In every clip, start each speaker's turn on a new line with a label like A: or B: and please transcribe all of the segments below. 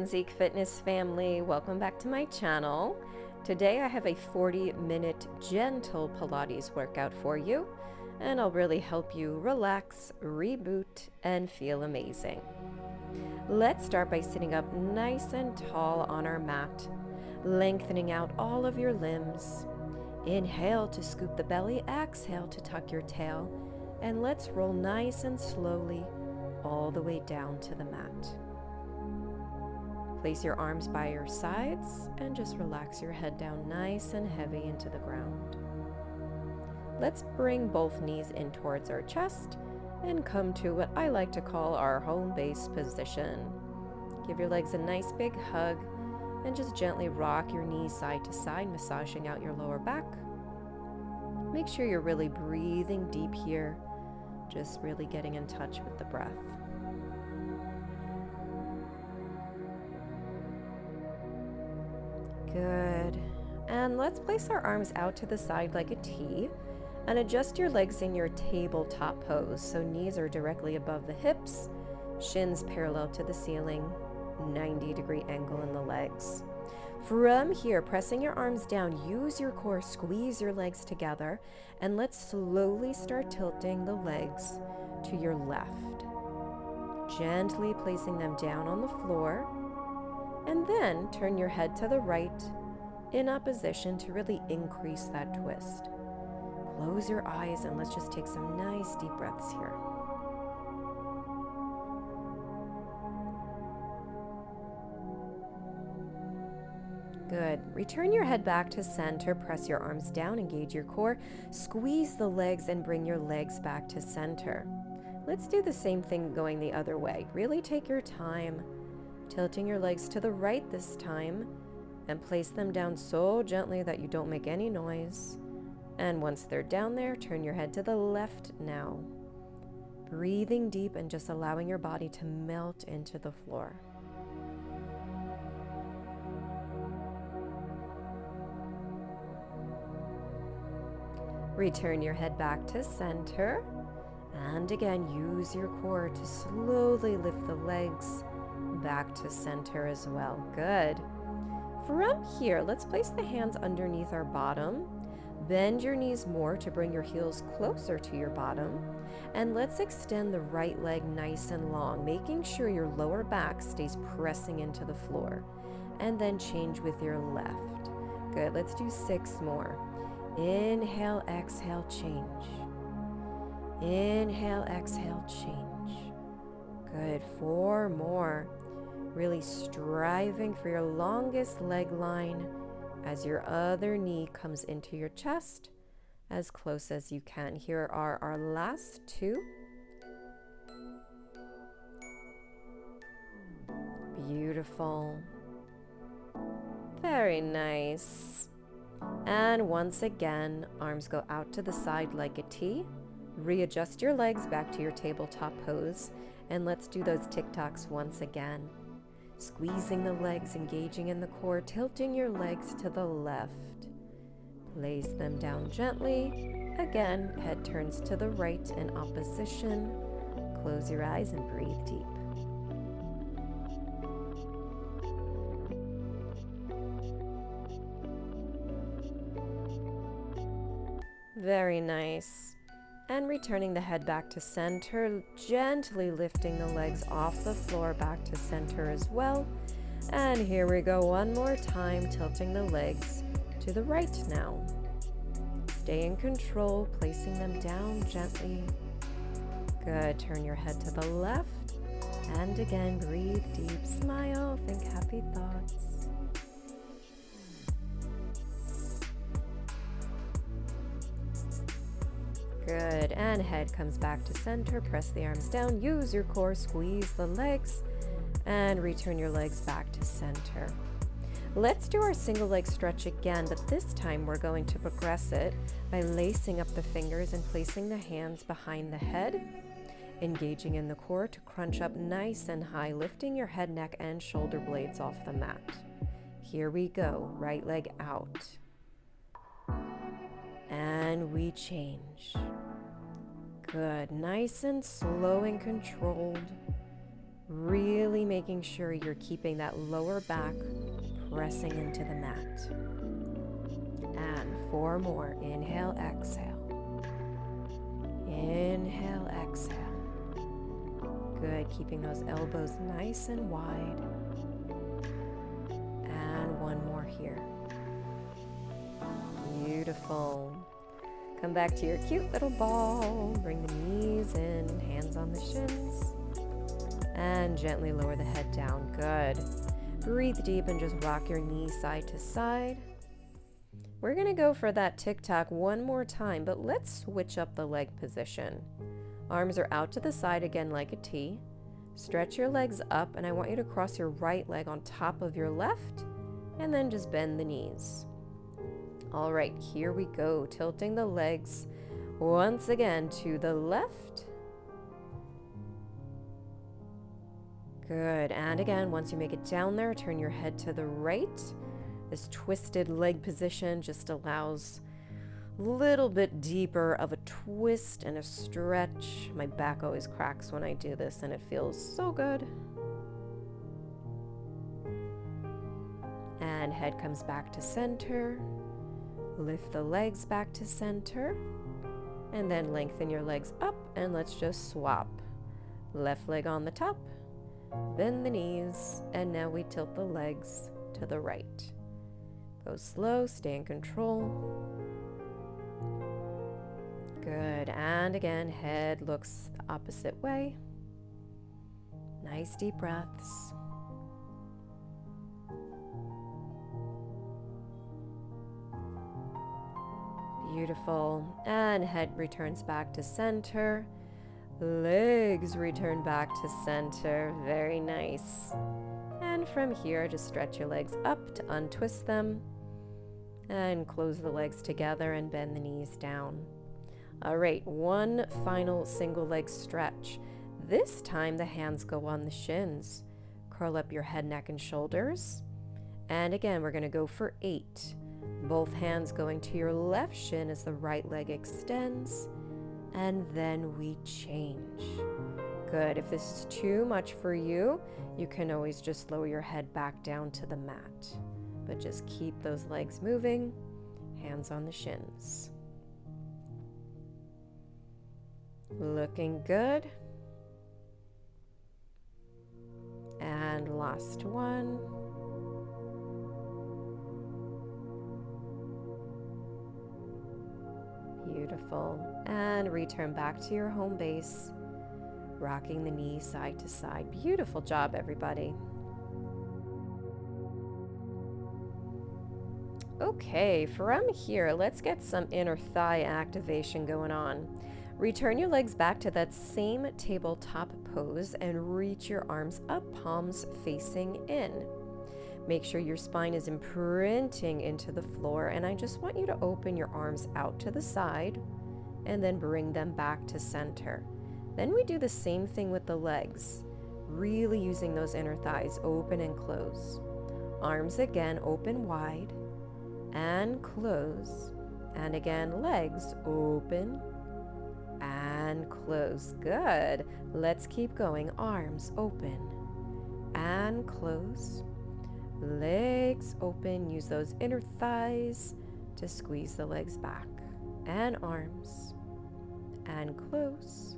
A: Zeke Fitness family, welcome back to my channel. Today I have a 40-minute gentle Pilates workout for you, and I'll really help you relax, reboot, and feel amazing. Let's start by sitting up nice and tall on our mat, lengthening out all of your limbs. Inhale to scoop the belly, exhale to tuck your tail, and let's roll nice and slowly all the way down to the mat. Place your arms by your sides and just relax your head down nice and heavy into the ground. Let's bring both knees in towards our chest and come to what I like to call our home base position. Give your legs a nice big hug and just gently rock your knees side to side, massaging out your lower back. Make sure you're really breathing deep here, just really getting in touch with the breath. Good. And let's place our arms out to the side like a T and adjust your legs in your tabletop pose. So knees are directly above the hips, shins parallel to the ceiling, 90-degree angle in the legs. From here, pressing your arms down, use your core, squeeze your legs together, and let's slowly start tilting the legs to your left. Gently placing them down on the floor. And then turn your head to the right in opposition to really increase that twist. Close your eyes and let's just take some nice deep breaths here. Good. Return your head back to center. Press your arms down, engage your core, squeeze the legs and bring your legs back to center. Let's do the same thing going the other way. Really take your time. Tilting your legs to the right this time and place them down so gently that you don't make any noise. And once they're down there, turn your head to the left now. Breathing deep and just allowing your body to melt into the floor. Return your head back to center. And again, use your core to slowly lift the legs back to center as well. Good. From here, let's place the hands underneath our bottom. Bend your knees more to bring your heels closer to your bottom. And let's extend the right leg nice and long, making sure your lower back stays pressing into the floor. And then change with your left. Good. Let's do 6 more. Inhale, exhale, change. Inhale, exhale, change. Good. 4 more. Really striving for your longest leg line as your other knee comes into your chest as close as you can. Here are our last 2. Beautiful. Very nice. And once again, arms go out to the side like a T. Readjust your legs back to your tabletop pose. And let's do those tick-tocks once again. Squeezing the legs, engaging in the core, tilting your legs to the left. Place them down gently. Again, head turns to the right in opposition. Close your eyes and breathe deep. Very nice. And returning the head back to center, gently lifting the legs off the floor back to center as well. And here we go one more time, tilting the legs to the right now. Stay in control, placing them down gently. Good. Turn your head to the left. And again, breathe deep, smile, think happy thoughts. Good, and head comes back to center, press the arms down, use your core, squeeze the legs, and return your legs back to center. Let's do our single leg stretch again, but this time we're going to progress it by lacing up the fingers and placing the hands behind the head, engaging in the core to crunch up nice and high, lifting your head, neck, and shoulder blades off the mat. Here we go, right leg out. And we change. Good, nice and slow and controlled. Really making sure you're keeping that lower back pressing into the mat. And 4 more. Inhale, exhale. Inhale, exhale. Good, keeping those elbows nice and wide. And 1 more here. Beautiful. Come back to your cute little ball. Bring the knees in, hands on the shins. And gently lower the head down. Good. Breathe deep and just rock your knees side to side. We're going to go for that tic-tac 1 more time, but let's switch up the leg position. Arms are out to the side again like a T. Stretch your legs up, and I want you to cross your right leg on top of your left, and then just bend the knees. All right, here we go. Tilting the legs once again to the left. Good, and again, once you make it down there, turn your head to the right. This twisted leg position just allows a little bit deeper of a twist and a stretch. My back always cracks when I do this, and it feels so good. And head comes back to center. Lift the legs back to center. And then lengthen your legs up, and let's just swap. Left leg on the top. Bend the knees, and now we tilt the legs to the right. Go slow, stay in control. Good, and again, head looks the opposite way. Nice deep breaths. Beautiful, and head returns back to center. Legs return back to center. Very nice. And from here, just stretch your legs up to untwist them. And close the legs together and bend the knees down. All right, 1 final single leg stretch. This time the hands go on the shins. Curl up your head, neck, and shoulders. And again, we're going to go for 8. Both hands going to your left shin as the right leg extends. And then we change. Good. If this is too much for you, you can always just lower your head back down to the mat. But just keep those legs moving, hands on the shins. Looking good. And last one. Beautiful. And return back to your home base, rocking the knees side to side. Beautiful job, everybody. Okay, from here, let's get some inner thigh activation going on. Return your legs back to that same tabletop pose and reach your arms up, palms facing in. Make sure your spine is imprinting into the floor, and I just want you to open your arms out to the side and then bring them back to center. Then we do the same thing with the legs, really using those inner thighs, open and close. Arms again, open wide and close. And again, legs open and close. Good. Let's keep going. Arms open and close. Legs open. Use those inner thighs to squeeze the legs back. And arms. And close.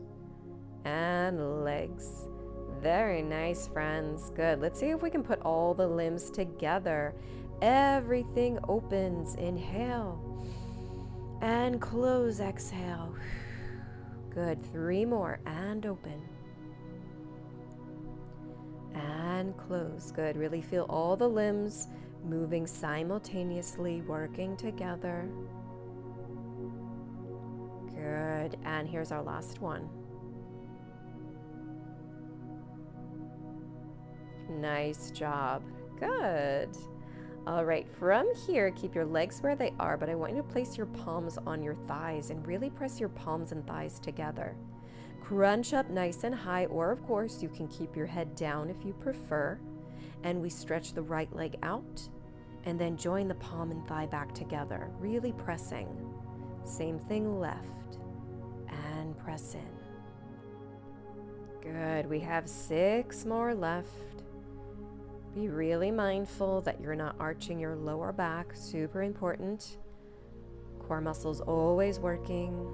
A: And legs. Very nice, friends. Good. Let's see if we can put all the limbs together. Everything opens. Inhale. And close. Exhale. Good. 3 more. And open. And close. Good. Really feel all the limbs moving simultaneously, working together. Good. And here's our last one. Nice job. Good. All right, from here, keep your legs where they are, but I want you to place your palms on your thighs and really press your palms and thighs together. Crunch up nice and high, or of course, you can keep your head down if you prefer. And we stretch the right leg out and then join the palm and thigh back together, really pressing. Same thing left, and press in. Good. We have 6 more left. Be really mindful that you're not arching your lower back. Super important. Core muscles always working.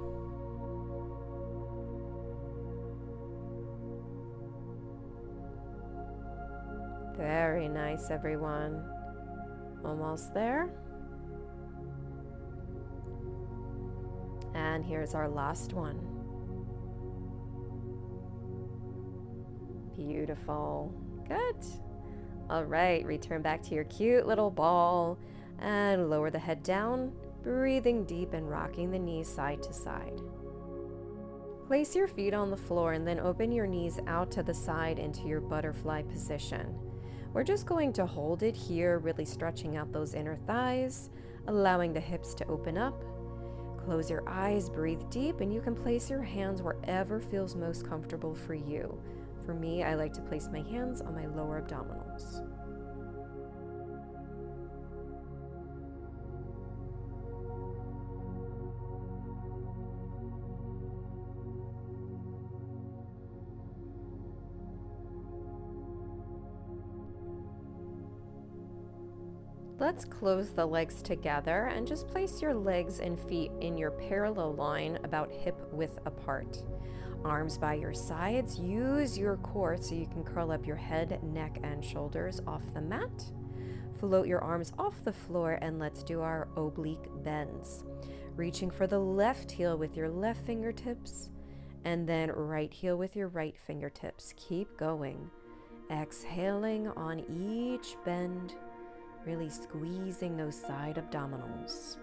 A: Very nice, everyone. Almost there. And here's our last one. Beautiful. Good. All right, return back to your cute little ball and lower the head down, breathing deep and rocking the knees side to side. Place your feet on the floor and then open your knees out to the side into your butterfly position. We're just going to hold it here, really stretching out those inner thighs, allowing the hips to open up. Close your eyes, breathe deep, and you can place your hands wherever feels most comfortable for you. For me, I like to place my hands on my lower abdominals. Let's close the legs together and just place your legs and feet in your parallel line, about hip width apart. Arms by your sides. Use your core so you can curl up your head, neck, and shoulders off the mat. Float your arms off the floor and let's do our oblique bends. Reaching for the left heel with your left fingertips and then right heel with your right fingertips. Keep going. Exhaling on each bend. Really squeezing those side abdominals.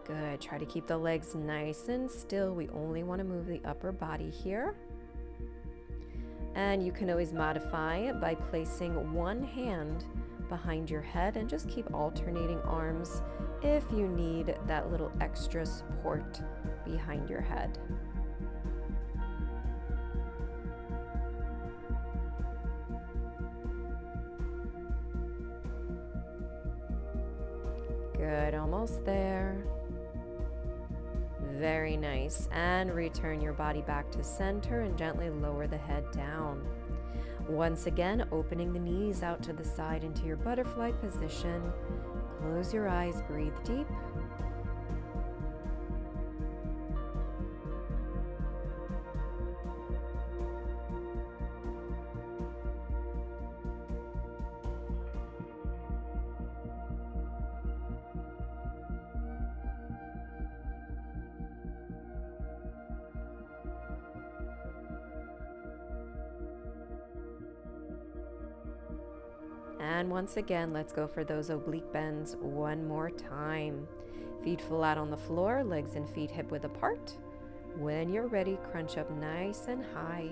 A: Good. Try to keep the legs nice and still. We only want to move the upper body here. And you can always modify it by placing one hand behind your head and just keep alternating arms if you need that little extra support behind your head. Good, almost there. Very nice. And return your body back to center and gently lower the head down. Once again, opening the knees out to the side into your butterfly position. Close your eyes, breathe deep. And once again, let's go for those oblique bends one more time. Feet flat on the floor, legs and feet hip width apart. When you're ready, crunch up nice and high.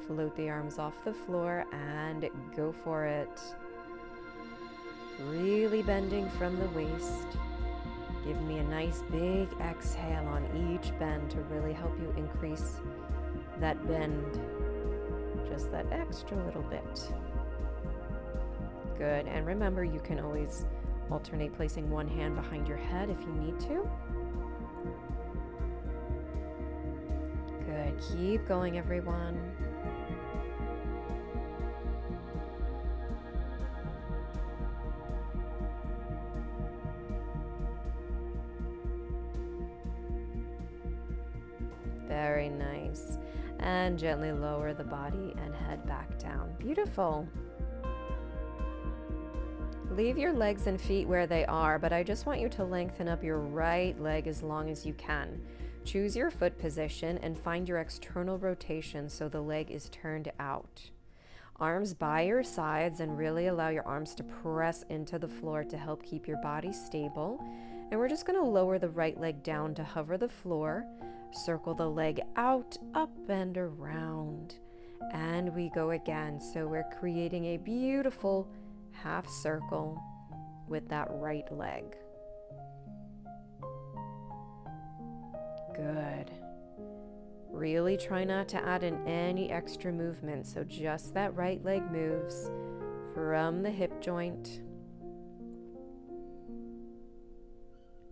A: Float the arms off the floor and go for it. Really bending from the waist. Give me a nice big exhale on each bend to really help you increase that bend. Just that extra little bit. Good, and remember you can always alternate placing one hand behind your head if you need to. Good, keep going everyone. Very nice. And gently lower the body and head back down. Beautiful. Leave your legs and feet where they are, but I just want you to lengthen up your right leg as long as you can. Choose your foot position and find your external rotation so the leg is turned out. Arms by your sides and really allow your arms to press into the floor to help keep your body stable. And we're just going to lower the right leg down to hover the floor. Circle the leg out, up and around. And we go again. So we're creating a beautiful half circle with that right leg. Good. Really try not to add in any extra movement, so just that right leg moves from the hip joint.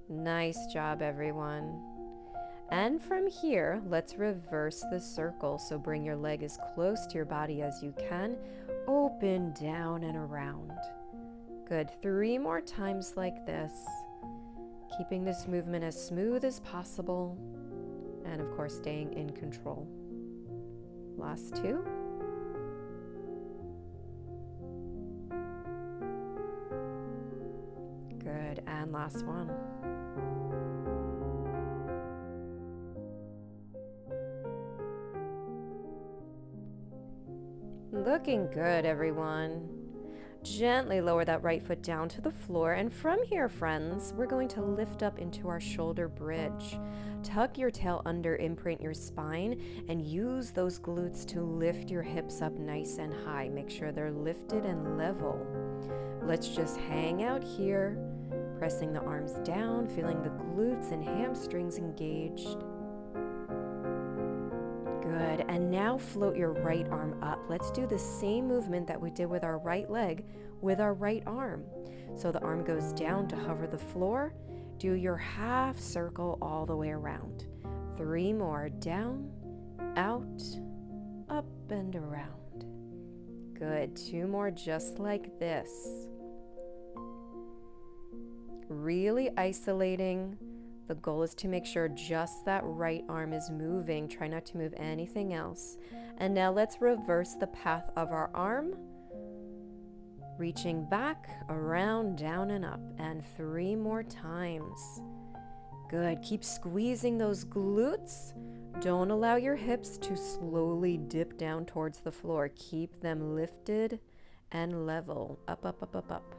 A: Nice job, everyone. And from here, let's reverse the circle. So bring your leg as close to your body as you can. Open, down, and around. Good. 3 more times like this. Keeping this movement as smooth as possible. And of course, staying in control. Last 2. Good. And last one. Looking good, everyone. Gently lower that right foot down to the floor, and from here, friends, we're going to lift up into our shoulder bridge. Tuck your tail under, imprint your spine, and use those glutes to lift your hips up nice and high. Make sure they're lifted and level. Let's just hang out here, pressing the arms down, feeling the glutes and hamstrings engaged. Good. And now float your right arm up. Let's do the same movement that we did with our right leg with our right arm. So the arm goes down to hover the floor. Do your half circle all the way around. 3 more. Down, out, up, and around. Good. 2 more just like this. Really isolating. The goal is to make sure just that right arm is moving. Try not to move anything else. And now let's reverse the path of our arm. Reaching back, around, down, and up. And 3 more times. Good. Keep squeezing those glutes. Don't allow your hips to slowly dip down towards the floor. Keep them lifted and level. Up, up, up, up, up.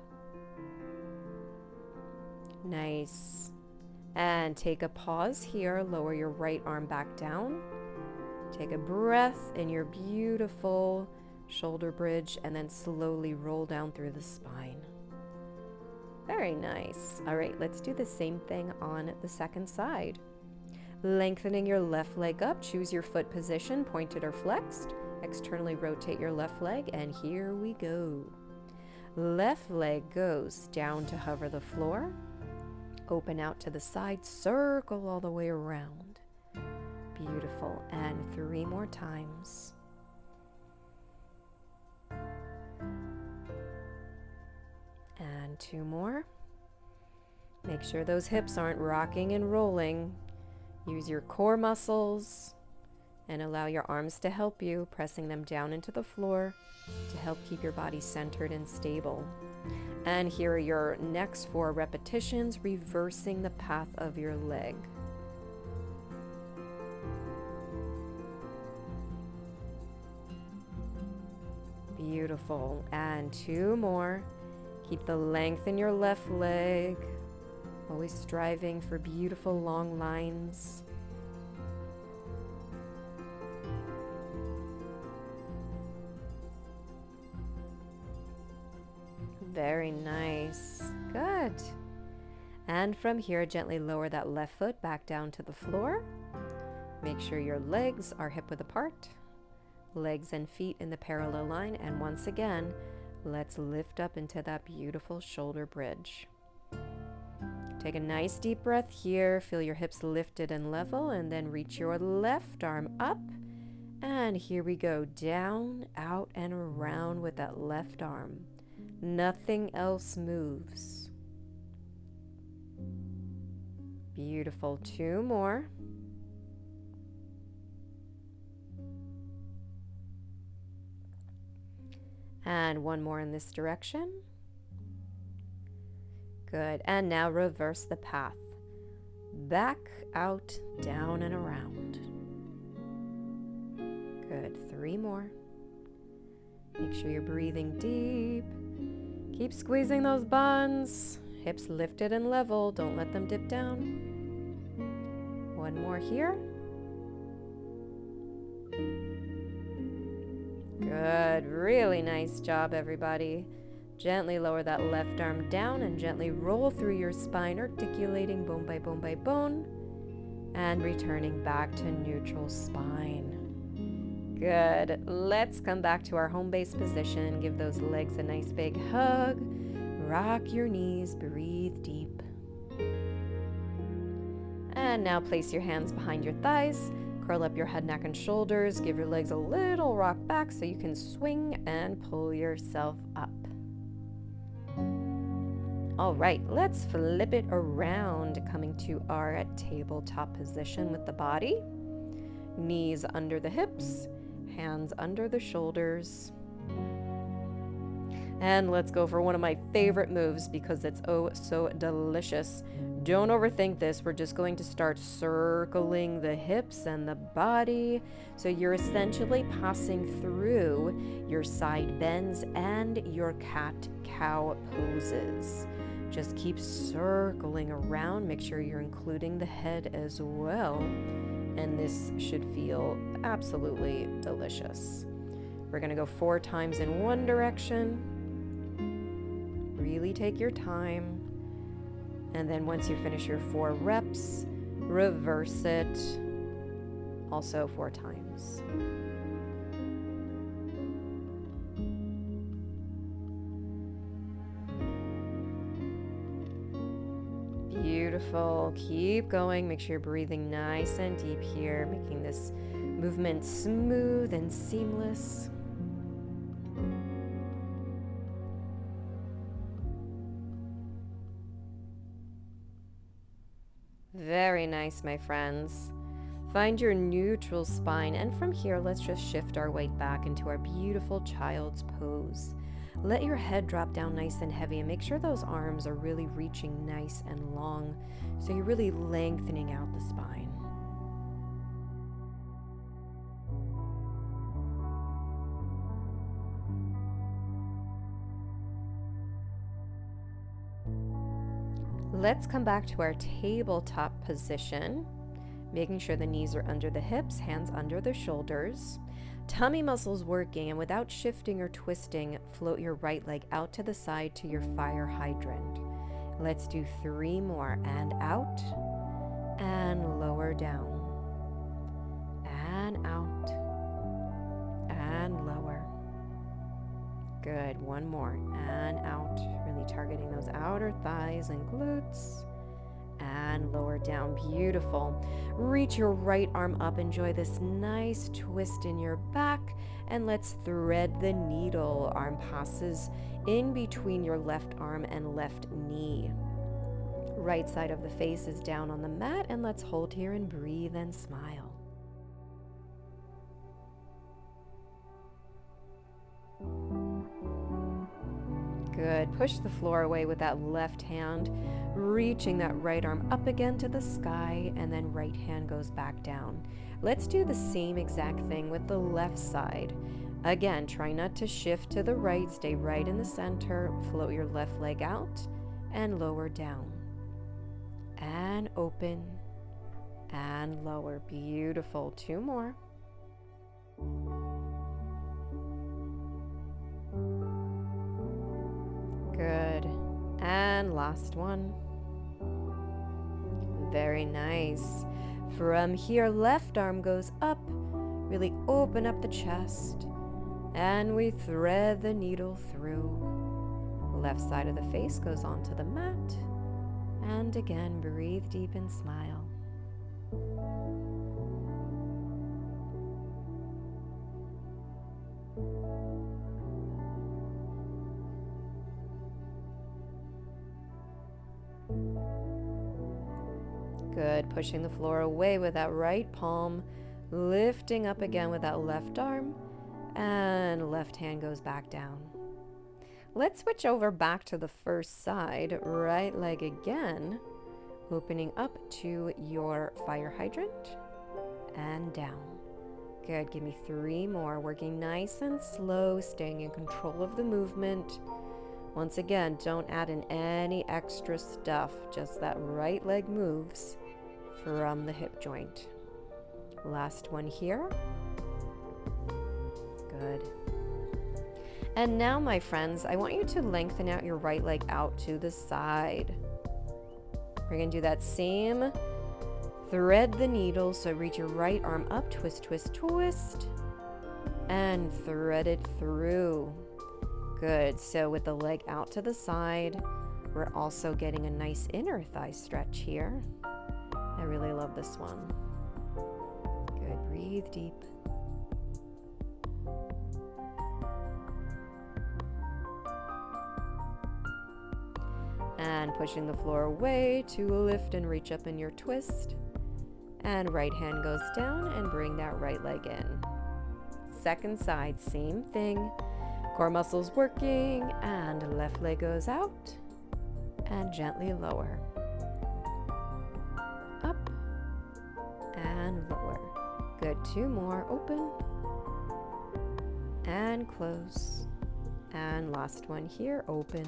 A: Nice. And take a pause here. Lower your right arm back down. Take a breath in your beautiful shoulder bridge and then slowly roll down through the spine. Very nice. All right, let's do the same thing on the second side. Lengthening your left leg up. Choose your foot position, pointed or flexed. Externally rotate your left leg, and here we go. Left leg goes down to hover the floor. Open out to the side, circle all the way around. Beautiful. And 3 more times. And 2 more. Make sure those hips aren't rocking and rolling. Use your core muscles and allow your arms to help you, pressing them down into the floor to help keep your body centered and stable. And here are your next 4 repetitions, reversing the path of your leg. Beautiful. And 2 more. Keep the length in your left leg. Always striving for beautiful long lines. Very nice. Good. And from here, gently lower that left foot back down to the floor. Make sure your legs are hip width apart. Legs and feet in the parallel line. And once again, let's lift up into that beautiful shoulder bridge. Take a nice deep breath here. Feel your hips lifted and level, and then reach your left arm up. And here we go. Down, out, and around with that left arm. Nothing else moves. Beautiful. 2 more. And 1 more in this direction. Good. And now reverse the path. Back, out, down, and around. Good. 3 more. Make sure you're breathing deep. Keep squeezing those buns. Hips lifted and level. Don't let them dip down. 1 more here. Good. Really nice job, everybody. Gently lower that left arm down and gently roll through your spine, articulating bone by bone by bone, and returning back to neutral spine. Good. Let's come back to our home base position. Give those legs a nice big hug. Rock your knees. Breathe deep. And now place your hands behind your thighs, curl up your head, neck, and shoulders, give your legs a little rock back so you can swing and pull yourself up. All right, let's flip it around, coming to our tabletop position with the body. Knees under the hips, hands under the shoulders. And let's go for one of my favorite moves because it's oh so delicious. Don't overthink this. We're just going to start circling the hips and the body. So you're essentially passing through your side bends and your cat-cow poses. Just keep circling around. Make sure you're including the head as well. And this should feel absolutely delicious. We're going to go 4 times in one direction. Really take your time. And then once you finish your 4 reps, reverse it. Also 4 times. Beautiful. Keep going. Make sure you're breathing nice and deep here, making this movement smooth and seamless. Very nice, my friends. Find your neutral spine, and from here, let's just shift our weight back into our beautiful child's pose. Let your head drop down nice and heavy, and make sure those arms are really reaching nice and long, so you're really lengthening out the spine. Let's come back to our tabletop position, making sure the knees are under the hips, hands under the shoulders. Tummy muscles working, and without shifting or twisting, float your right leg out to the side to your fire hydrant. Let's do 3 more, and out, and lower down, and out, and lower. Good, 1 more, and out, really targeting those outer thighs and glutes, and lower down. Beautiful. Reach your right arm up, enjoy this nice twist in your back, and let's thread the needle. Arm passes in between your left arm and left knee. Right side of the face is down on the mat, and let's hold here and breathe and smile. Good. Push the floor away with that left hand, reaching that right arm up again to the sky, and then right hand goes back down. Let's do the same exact thing with the left side. Again, try not to shift to the right, stay right in the center, float your left leg out, and lower down. And open, and lower. Beautiful. 2 more. Good. And last one. Very nice. From here, left arm goes up. Really open up the chest. And we thread the needle through. Left side of the face goes onto the mat. And again, breathe deep and smile. Good. Pushing the floor away with that right palm, lifting up again with that left arm, and left hand goes back down. Let's switch over back to the first side. Right leg again, opening up to your fire hydrant, and down. Good. Give me 3 more. Working nice and slow, staying in control of the movement. Once again, don't add in any extra stuff, just that right leg moves from the hip joint. Last one here. Good. And now, my friends, I want you to lengthen out your right leg out to the side. We're going to do that same thread the needle, so reach your right arm up, twist, twist, twist, and thread it through. Good. So with the leg out to the side, we're also getting a nice inner thigh stretch here. I really love this one. Good, breathe deep. And pushing the floor away to lift and reach up in your twist. And right hand goes down and bring that right leg in. Second side, same thing. Core muscles working, and left leg goes out and gently lower. Up and lower. Good, 2 more, open and close. And last one here, open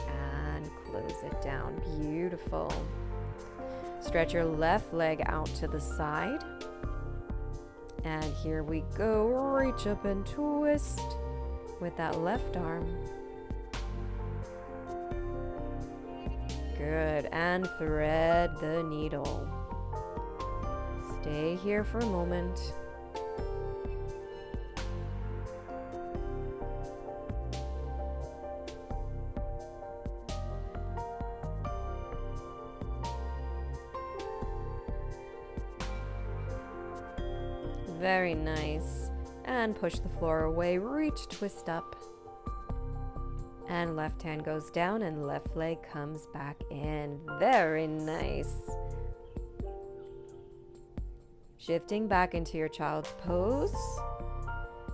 A: and close it down. Beautiful. Stretch your left leg out to the side. And here we go. Reach up and twist with that left arm. Good. And thread the needle. Stay here for a moment. Very nice. And push the floor away, reach, twist up. And left hand goes down and left leg comes back in. Very nice. Shifting back into your child's pose.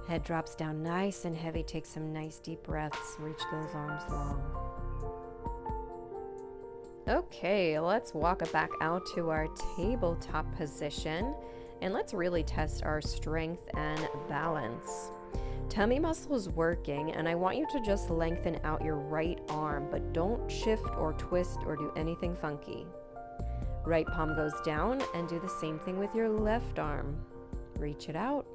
A: Head drops down nice and heavy. Take some nice deep breaths. Reach those arms long. Okay, let's walk it back out to our tabletop position. And let's really test our strength and balance. Tummy muscles working, and I want you to just lengthen out your right arm, but don't shift or twist or do anything funky. Right palm goes down, and do the same thing with your left arm. Reach it out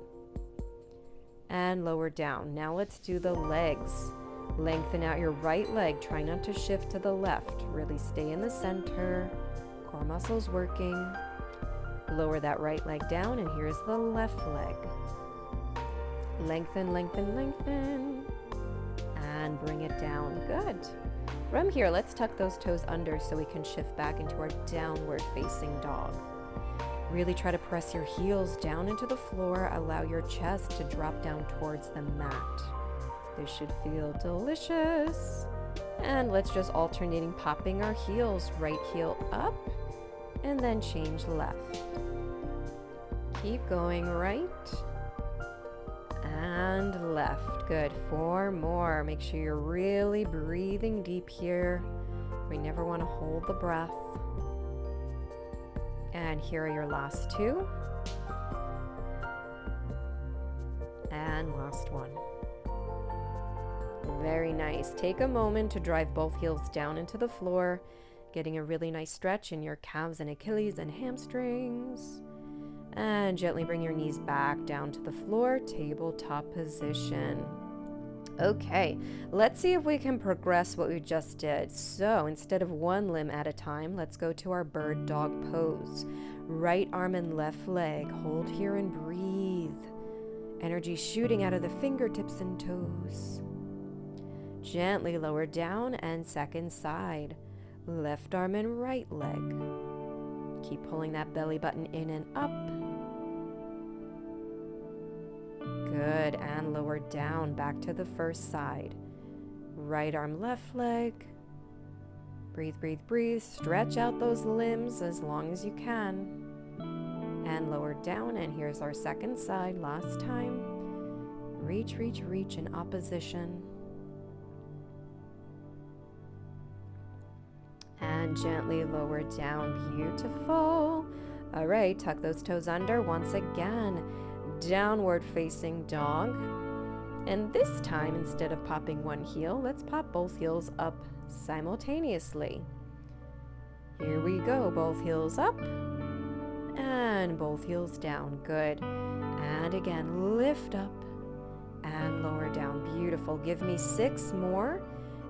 A: and lower down. Now let's do the legs. Lengthen out your right leg. Try not to shift to the left. Really stay in the center. Core muscles working. Lower that right leg down, and here's the left leg. Lengthen, lengthen, lengthen. And bring it down. Good. From here, let's tuck those toes under so we can shift back into our downward facing dog. Really try to press your heels down into the floor. Allow your chest to drop down towards the mat. This should feel delicious. And let's just alternating popping our heels. Right heel up, and then change left. Keep going right and left. Good. 4 more. Make sure you're really breathing deep here. We never want to hold the breath. And here are your last 2. And last one. Very nice. Take a moment to drive both heels down into the floor, getting a really nice stretch in your calves and Achilles and hamstrings. And gently bring your knees back down to the floor, tabletop position. Okay, let's see if we can progress what we just did. So instead of one limb at a time, let's go to our bird dog pose. Right arm and left leg. Hold here and breathe. Energy shooting out of the fingertips and toes. Gently lower down and second side. Left arm and right leg. Keep pulling that belly button in and up. Good, and lower down, back to the first side. Right arm, left leg. Breathe, breathe, breathe. Stretch out those limbs as long as you can. And lower down, and here's our second side, last time. Reach, reach, reach in opposition. And gently lower down. Beautiful. All right, tuck those toes under once again. Downward facing dog. And this time, instead of popping one heel, let's pop both heels up simultaneously. Here we go. Both heels up and both heels down. Good. And again, lift up and lower down. Beautiful. Give me 6 more.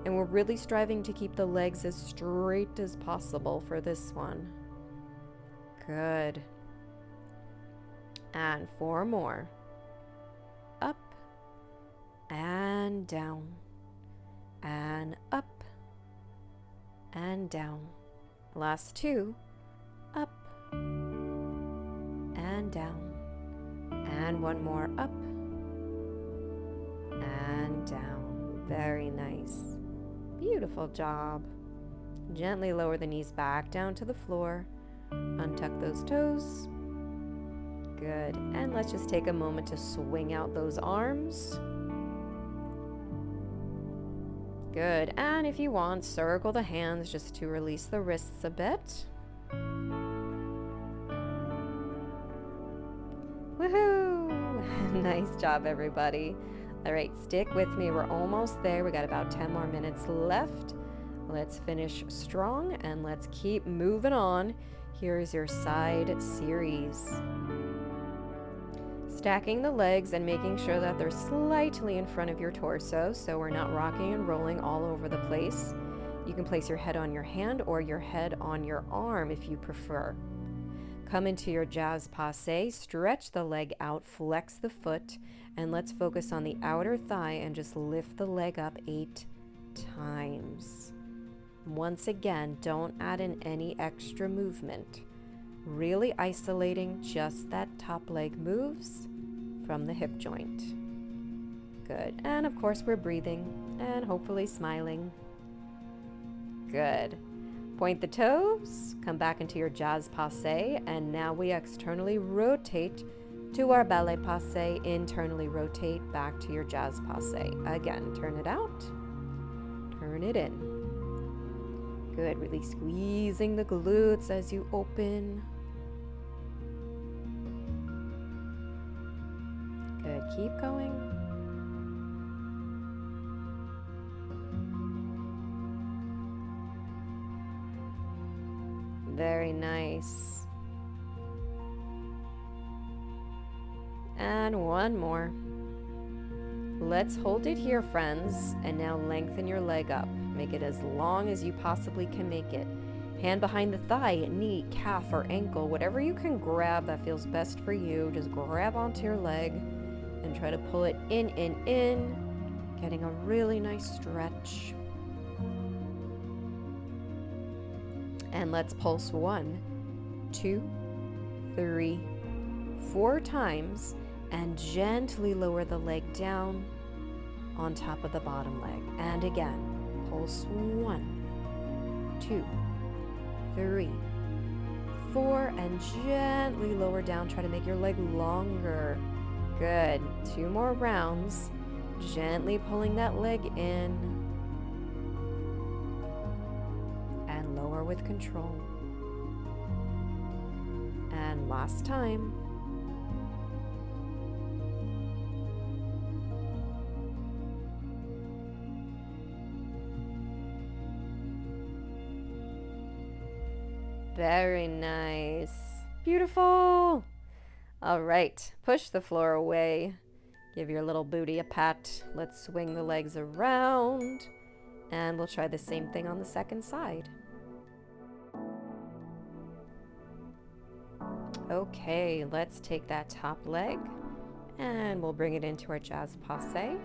A: And we're really striving to keep the legs as straight as possible for this one. Good. And 4 more. Up and down and up and down. Last 2. and down. And one more, up and down. Very nice. Beautiful job. Gently lower the knees back down to the floor. Untuck those toes. Good. And let's just take a moment to swing out those arms. Good. And if you want, circle the hands just to release the wrists a bit. Woohoo! Nice job, everybody. All right, stick with me. We're almost there. We got about 10 more minutes left. Let's finish strong and let's keep moving on. Here's your side series. Stacking the legs and making sure that they're slightly in front of your torso so we're not rocking and rolling all over the place. You can place your head on your hand or your head on your arm if you prefer. Come into your jazz passe, stretch the leg out, flex the foot, and let's focus on the outer thigh and just lift the leg up 8 times. Once again, don't add in any extra movement. Really isolating just that top leg moves from the hip joint. Good. And of course, we're breathing and hopefully smiling. Good. Point the toes, come back into your jazz passe, and now we externally rotate to our ballet passe, internally rotate back to your jazz passe. Again, turn it out, turn it in. Good, really squeezing the glutes as you open. Good, keep going. Very nice. And one more. Let's hold it here, friends, and now lengthen your leg up. Make it as long as you possibly can make it. Hand behind the thigh, knee, calf, or ankle, whatever you can grab that feels best for you. Just grab onto your leg and try to pull it in, getting a really nice stretch. And let's pulse 1, 2, 3, 4 times and gently lower the leg down on top of the bottom leg. And again, pulse 1, 2, 3, 4, and gently lower down. Try to make your leg longer. Good. 2 more rounds. Gently pulling that leg in. And lower with control. And last time. Very nice. Beautiful. All right, push the floor away. Give your little booty a pat. Let's swing the legs around. And we'll try the same thing on the second side. Okay, let's take that top leg and we'll bring it into our jazz passe.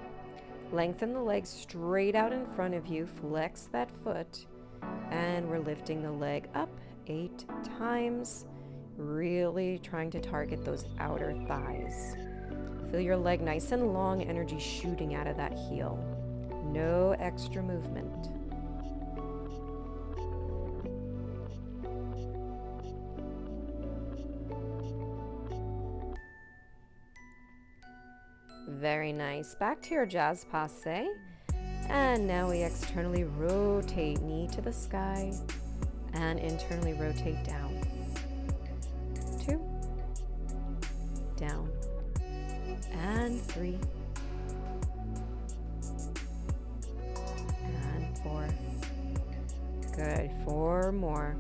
A: Lengthen the leg straight out in front of you. Flex that foot. And we're lifting the leg up 8 times, really trying to target those outer thighs. Feel your leg nice and long, energy shooting out of that heel. No extra movement. Very nice. Back to your jazz passe. And now we externally rotate, knee to the sky, and internally rotate down. 2, down, and 3, and 4. Good, 4 more.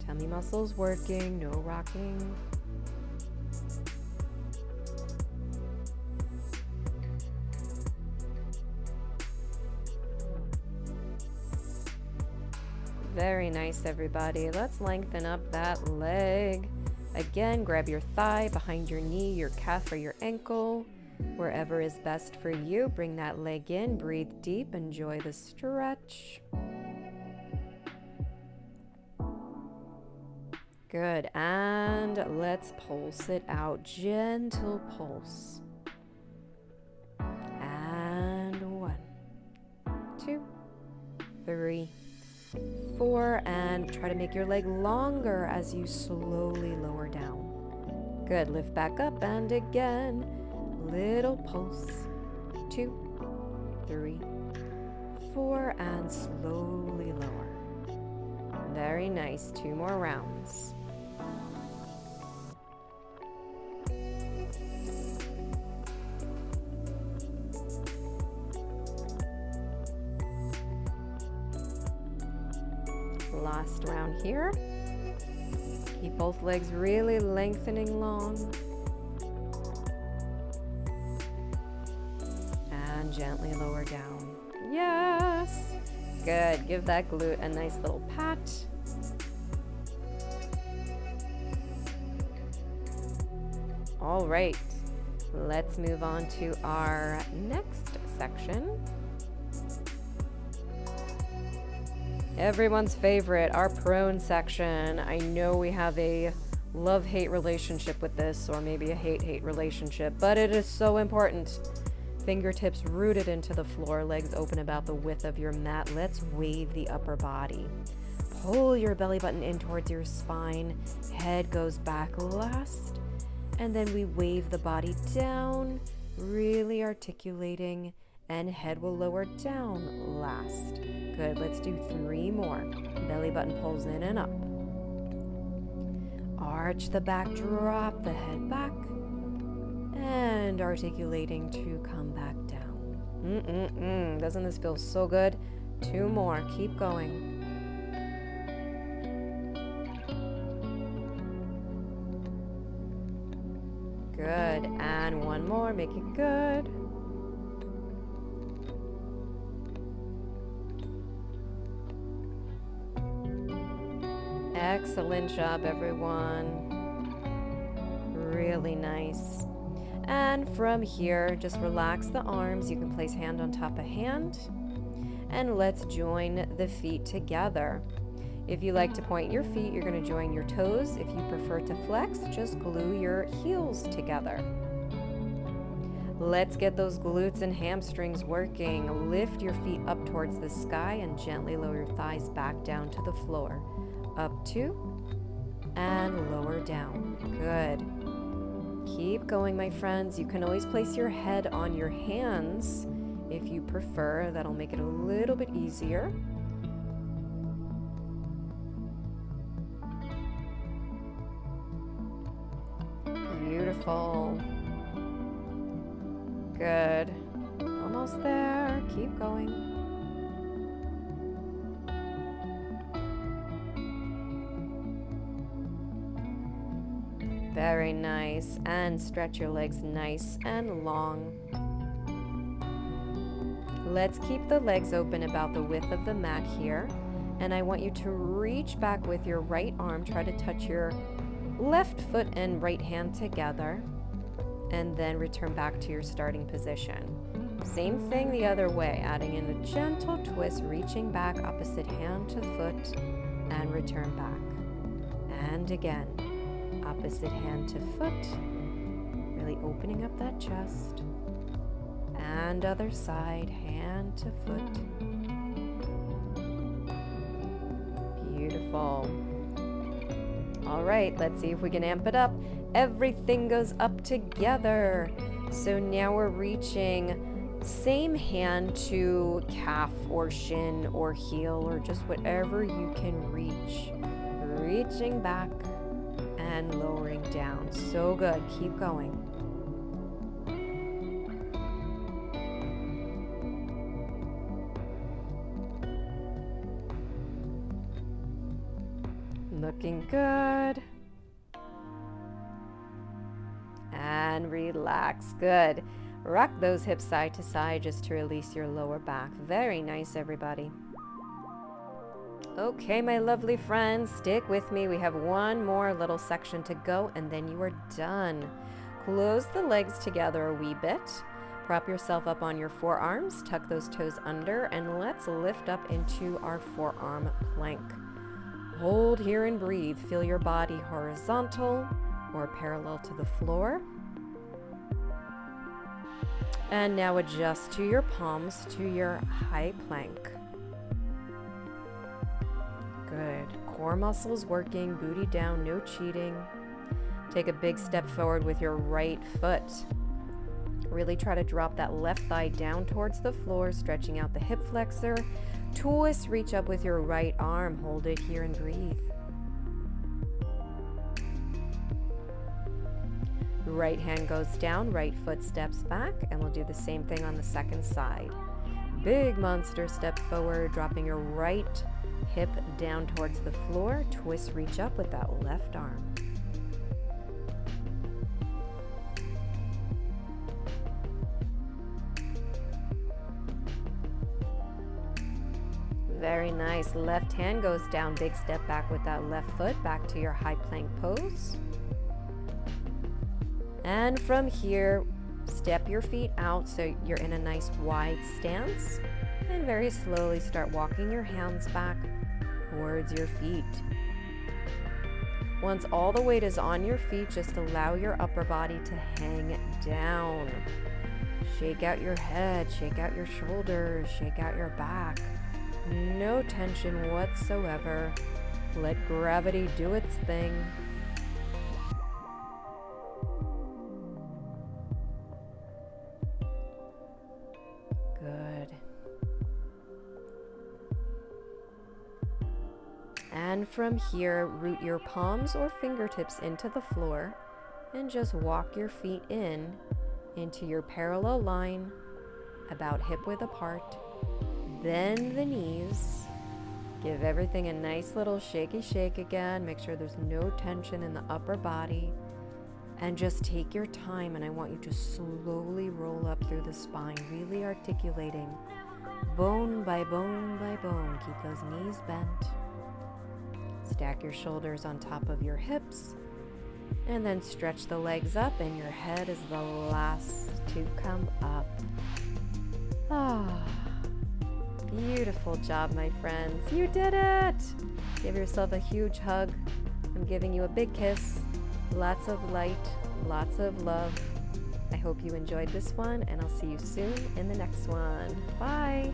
A: Tummy muscles working, no rocking. Very nice, everybody. Let's lengthen up that leg. Again, grab your thigh behind your knee, your calf, or your ankle. Wherever is best for you. Bring that leg in, breathe deep, enjoy the stretch. Good, and let's pulse it out. Gentle pulse. And 1, 2, 3, 4, and try to make your leg longer as you slowly lower down. Good, lift back up, and again, little pulse. 2, 3, 4, and slowly lower. Very nice, 2 more rounds. Last round here. Keep both legs really lengthening long. And gently lower down. Yes! Good. Give that glute a nice little pat. All right. Let's move on to our next section. Everyone's favorite, our prone section. I know we have a love-hate relationship with this, or maybe a hate-hate relationship, but it is so important. Fingertips rooted into the floor, legs open about the width of your mat. Let's wave the upper body. Pull your belly button in towards your spine. Head goes back last. And then we wave the body down, really articulating, and head will lower down last. Good, let's do 3 more. Belly button pulls in and up. Arch the back, drop the head back, and articulating to come back down. Doesn't this feel so good? 2 more, keep going. Good, and 1 more, make it good. Excellent job, everyone. Really nice. And from here, just relax the arms. You can place hand on top of hand. And let's join the feet together. If you like to point your feet, you're going to join your toes. If you prefer to flex, just glue your heels together. Let's get those glutes and hamstrings working. Lift your feet up towards the sky and gently lower your thighs back down to the floor. Up 2 and lower down. Good. Keep going, my friends. You can always place your head on your hands if you prefer. That'll make it a little bit easier. Beautiful. Good. Almost there. Keep going. Very nice. And stretch your legs nice and long. Let's keep the legs open about the width of the mat here. And I want you to reach back with your right arm. Try to touch your left foot and right hand together. And then return back to your starting position. Same thing the other way, adding in a gentle twist, reaching back, opposite hand to foot, and return back. And again, opposite hand to foot, really opening up that chest. And other side, hand to foot. Beautiful. All right, let's see if we can amp it up. Everything goes up together. So now we're reaching same hand to calf or shin or heel or just whatever you can reach. Reaching back and lowering down. So good. Keep going. Looking good. And relax. Good. Rock those hips side to side just to release your lower back. Very nice, everybody. Okay, my lovely friends, stick with me. We have one more little section to go, and then you are done. Close the legs together a wee bit. Prop yourself up on your forearms. Tuck those toes under, and let's lift up into our forearm plank. Hold here and breathe. Feel your body horizontal or parallel to the floor. And now adjust to your palms to your high plank. Good. Core muscles working, booty down, no cheating. Take a big step forward with your right foot. Really try to drop that left thigh down towards the floor, stretching out the hip flexor. Twist, reach up with your right arm. Hold it here and breathe. Right hand goes down, right foot steps back, and we'll do the same thing on the second side. Big monster step forward, dropping your right hip down towards the floor. Twist, reach up with that left arm. Very nice. Left hand goes down, big step back with that left foot, back to your high plank pose. And from here, step your feet out so you're in a nice wide stance. And very slowly start walking your hands back towards your feet. Once all the weight is on your feet, just allow your upper body to hang down. Shake out your head, shake out your shoulders, shake out your back. No tension whatsoever. Let gravity do its thing. Good. And from here, root your palms or fingertips into the floor and just walk your feet into your parallel line, about hip width apart. Bend the knees. Give everything a nice little shaky shake again. Make sure there's no tension in the upper body. And just take your time, and I want you to slowly roll up through the spine, really articulating bone by bone by bone. Keep those knees bent. Stack your shoulders on top of your hips, and then stretch the legs up, and your head is the last to come up. Beautiful job, my friends. You did it! Give yourself a huge hug. I'm giving you a big kiss. Lots of light, lots of love. I hope you enjoyed this one, and I'll see you soon in the next one. Bye!